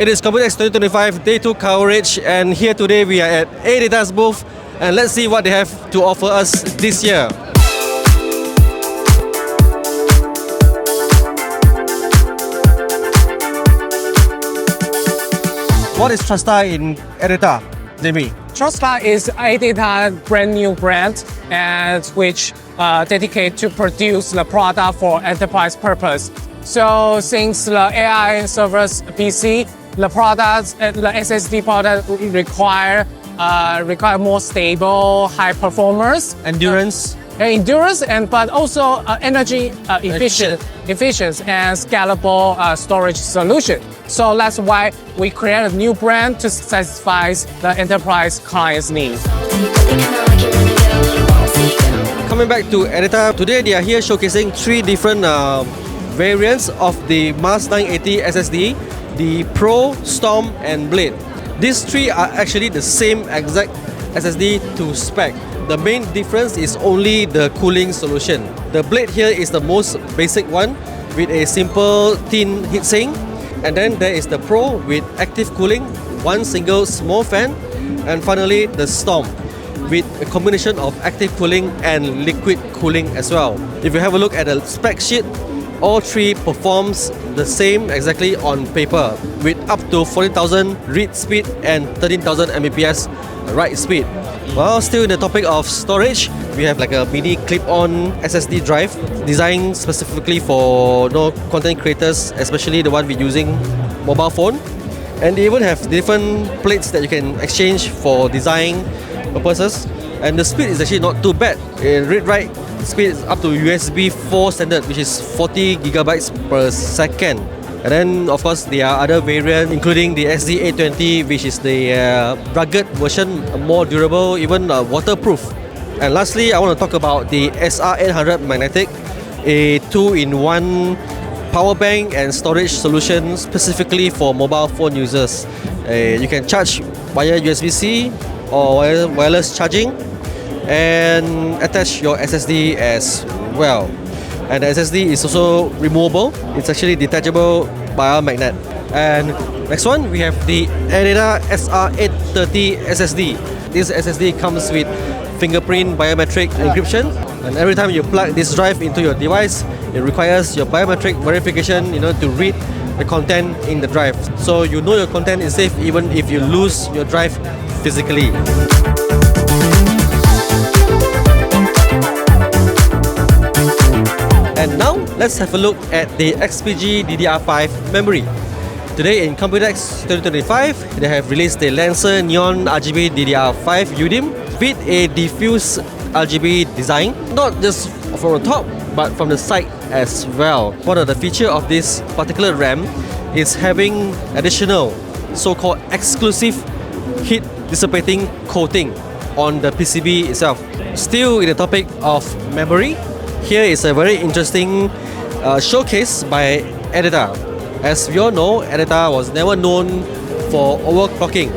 It is Computex 2025 Day 2 coverage, and here today we are at Adata's booth, and let's see what they have to offer us this year. What is Trusta in Adata, Jamie? Trusta is Adata brand new brand and which dedicate to produce the product for enterprise purpose. So since the AI servers PC, the products, the SSD product require more stable, high performance, Endurance. But also energy efficient and scalable storage solution. So that's why we create a new brand to satisfy the enterprise clients' needs. Coming back to Adata, today they are here showcasing three different variants of the MAS 980 SSD, the Pro, Storm and Blade. These three are actually the same exact SSD to spec. The main difference is only the cooling solution. The Blade here is the most basic one with a simple thin heatsink, and then there is the Pro with active cooling, one single small fan, and finally the Storm with a combination of active cooling and liquid cooling as well. If you have a look at the spec sheet, all three performs the same exactly on paper with up to 40,000 read speed and 13,000 Mbps write speed. While still in the topic of storage, we have like a mini clip-on SSD drive designed specifically for content creators, especially the one we're using mobile phone. And they even have different plates that you can exchange for design purposes. And the speed is actually not too bad. Read-write speed is up to USB 4 standard, which is 40 gigabytes per second. And then of course there are other variants including the SD820, which is the rugged version, more durable, even waterproof. And lastly, I want to talk about the SR800 Magnetic, a 2-in-1 power bank and storage solution specifically for mobile phone users. You can charge via USB-C or wireless charging and attach your SSD as well. And the SSD is also removable. It's actually detachable by a magnet. And next one, we have the Adata SR830 SSD. This SSD comes with fingerprint biometric encryption, and every time you plug this drive into your device, it requires your biometric verification to read the content in the drive. So you know your content is safe even if you lose your drive physically. And now, let's have a look at the XPG DDR5 memory. Today in Computex 2025, they have released the Lancer Neon RGB DDR5 UDIM with a diffuse RGB design, not just from the top, but from the side as well. One of the features of this particular RAM is having additional so-called exclusive heat dissipating coating on the PCB itself. Still in the topic of memory, here is a very interesting showcase by Adata. As we all know, Adata was never known for overclocking,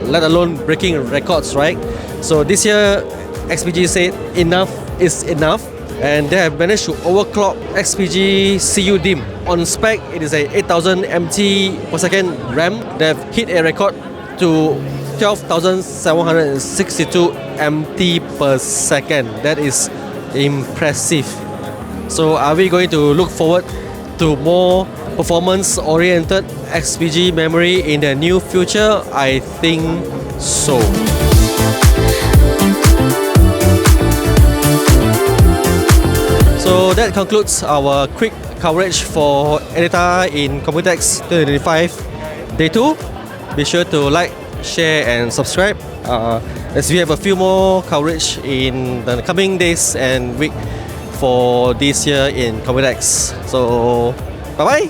let alone breaking records, right? So this year, XPG said enough is enough, and they have managed to overclock XPG CU DIMM. On spec, it is a 8000 MT per second RAM. They have hit a record to 12,762 MT per second. That is impressive. So are we going to look forward to more performance-oriented XPG memory in the near future? I think so. So that concludes our quick coverage for Adata in Computex 2025 Day 2. Be sure to like, share and subscribe as we have a few more coverage in the coming days and week for this year in Computex. So bye bye.